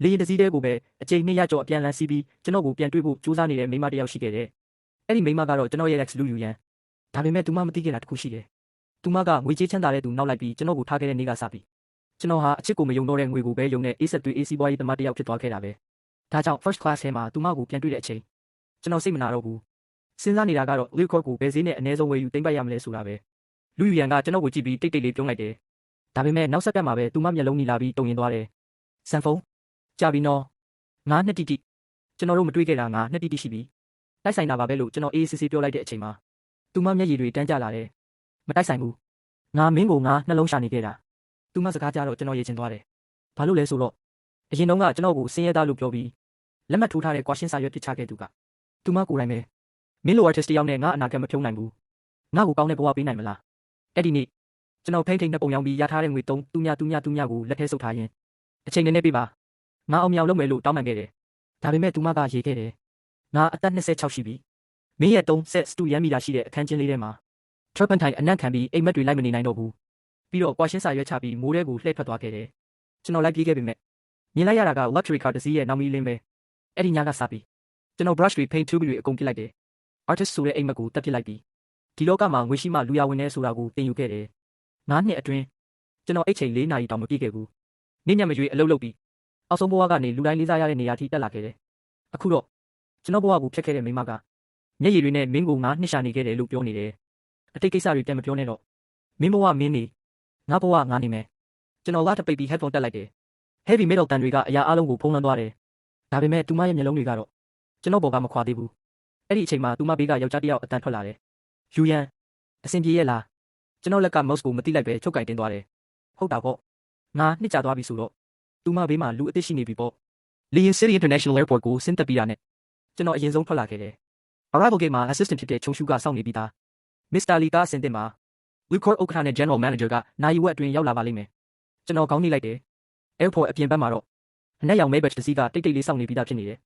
လေရင်တစည်းတဲကိုပဲအချိန်200ကျော်အပြန်လန်းစီးပြီးကျွန်တော်ကိုပြန်တွေ့ဖို့ကြိုးစားနေတဲ့မိန်းမတစ်ယောက်ရှိခဲ့တယ်။အဲ့ဒီမိန်းမကတော့ကျွန်တော်ရဲ့ ex လူယူရန်ဒါပေမဲ့သူမမသိခဲ့တာတခုရှိတယ်။သူမကငွေကြေးချမ်းသာတဲ့သူနောက်လိုက်ပြီးကျွန်တော်ကိုထားခဲ့တဲ့နေ့ကစပြီးကျွန်တော်ဟာအချစ်ကိုမယုံတော့တဲ့ငွေကိုပဲယုံတဲ့အေးဆက်သွေးအေးစီးပွားရေးသမားတစ်ယောက်ဖြစ်သွားခဲ့တာပဲ။ဒါကြောင့် first class ထဲမှာသူမကိုပြန်တွေ့တဲ့အချိန်ကျွန်တော်စိတ်မနာတော့ဘူး။စဉ်းစားနေတာကတော့ Liu Court ကိုဘယ်ဈေးနဲ့အနည်းဆုံးဝယ်ယူသိမ်းပိုက်ရမလဲဆိုတာပဲ။လူယူရန်ကကျွန်တော်ကိုကြည့်ပြီးတိတ်တိတ်လေးပြုံးလိုက်တယ်။ဒါပေမဲ့နောက်ဆက်ကမှာပဲသူမမျက်လုံးနီလာပြီးတုံရင်သွားတယ်။ဆန်ဖုန်းကြပြီနော်ငါနှစ်တိတိကျွန်တော်တို့မတွေ့ခဲ့တာငါနှစ်တိတိရှိပြီတိုက်ဆိုင်တာပါပဲလို့ကျွန်တော်အေးအေးဆေးဆေးပြောလိုက်တဲ့အချိန်မှာသူမမျက်ရည်တွေတန်းကျလာတယ်မတိုက်ဆိုင်ဘူးငါမင်းကိုငါနှလုံးရှာနေခဲ့တာသူမစကားကြတော့ကျွန်တော်ရေချင်သွားတယ်ဘာလို့လဲဆိုတော့အရင်တုန်းကကျွန်တော်ကိုစင်းရဲသားလို့ပြောပြီးလက်မှတ်ထိုးထားတဲ့ကွာရှင်းစာရွက်ပစ်ချခဲ့သူကသူမကိုယ်တိုင်ပဲမင်းလို artist တယောက်နဲ့ငါအနာဂတ်မဖြုံးနိုင်ဘူးငါ့ကိုကောင်းတဲ့ဘဝပေးနိုင်မလားအဲ့ဒီနေ့ကျွန်တော်ဖိန်းထိန်နှစ်ပုံရောင်းပြီးရထားတဲ့ငွေ3သူမြကိုလက်ထဲဆုပ်ထားရင်အချိန်နဲ့ပေးပါငါအောင်မြောင်လုပ်မယ်လို့တောင်းပန်ခဲ့တယ်ဒါပေမဲ့သူမကရေးခဲ့တယ်ငါအသက်26ရှိပြီမင်းရဲ့3ဆက်စတူရမ်းမီတာရှိတဲ့အခန်းချင်းလေးထဲမှာ Turpentine အနံ့ခံပြီးအိမ်မက်တွေလိုက်မနေနိုင်တော့ဘူးပြီးတော့ကွာရှင်းစာရွက်ချပြီးမိုးထဲကိုလှည့်ထွက်သွားခဲ့တယ်ကျွန်တော်လိုက်ပြေးခဲ့ပေမဲ့မြင်လိုက်ရတာက luxury car တစ်စီးရဲ့နောက်မီးလင်းပဲအဲ့ဒီညကစပြီးကျွန်တော် brush တွေ paint tube တွေအကုန်ပစ်လိုက်တယ် artist ဆိုတဲ့အိမ်မက်ကိုတက်ပစ်လိုက်ပြီးဒီလောကမှာငွေရှိမှလူရဝင်နေဆိုတာကိုသင်ယူခဲ့တယ်9နှစ်အတွင်းကျွန်တော်အိတ်ချိန်4နာရီတောင်မပြည့်ခဲ့ဘူးနေ့ညမရွေးအလုပ်လုပ်ပြီးအောက်ဆုံးဘဝကနေလူတိုင်းလေးစားရတဲ့နေရာထိတက်လာခဲ့တယ်အခုတော့ကျွန်တော်ဘဝကိုဖျက်ခဲ့တဲ့မိမကမျက်ရည်တွေနဲ့မင်းကိုငါနှစ်ရှာနေခဲ့တယ်လို့ပြောနေတယ်အတိတ်ကိစ္စတွေပြန်မပြောနဲ့တော့မင်းဘဝမင်းနေငါဘဝငါနေမယ်ကျွန်တော်ကတပိတ်ပြီး headphone တက်လိုက်တယ် heavy metal တန်တွေကအရာအလုံးကိုဖုံးလွှမ်းသွားတယ်ဒါပေမဲ့သူမရဲ့မျက်လုံးတွေကတော့ကျွန်တော်ဘောကမခွာသေးဘူးအဲ့ဒီအချိန်မှာသူမဘေးကယောက်ျားတစ်ယောက်အတန်ထွက်လာတယ်ယူရန်အဆင်ပြေရဲ့လားကျွန်တော်လက်က mouse ကိုမတိလိုက်ပဲချုပ်ကင်တင်သွားတယ်ဟုတ်တာပေါ့ငါနှစ်ကြာသွားပြီဆိုတော့သူမဘေးမှာလူအစ်စ်ရှိနေပြီပေါ့Lian City International Airport ကိုဆင်းသက်ပြီးတာနဲ့ကျွန်တော်အရင်ဆုံးထွက်လာခဲ့တယ်။ Arrival gate မှာ assistant ဖြစ်တဲ့ချုံရှုကစောင့်နေပြီးသား။ Mr. Lee ကအဆင်သင့်ပါ။ Liu Court ဥက္ကဋ္ဌနဲ့ General Manager ကနိုင်ဝက်အတွင်းရောက်လာပါလိမ့်မယ်။ကျွန်တော်ခေါင်းနှိပ်လိုက်တယ်။ Airport အပြင်ဘက်မှာတော့အနက်ရောင်မဲဘက်တစ်စီးကတိတ်တိတ်လေးစောင့်နေပြီးသားဖြစ်နေတယ်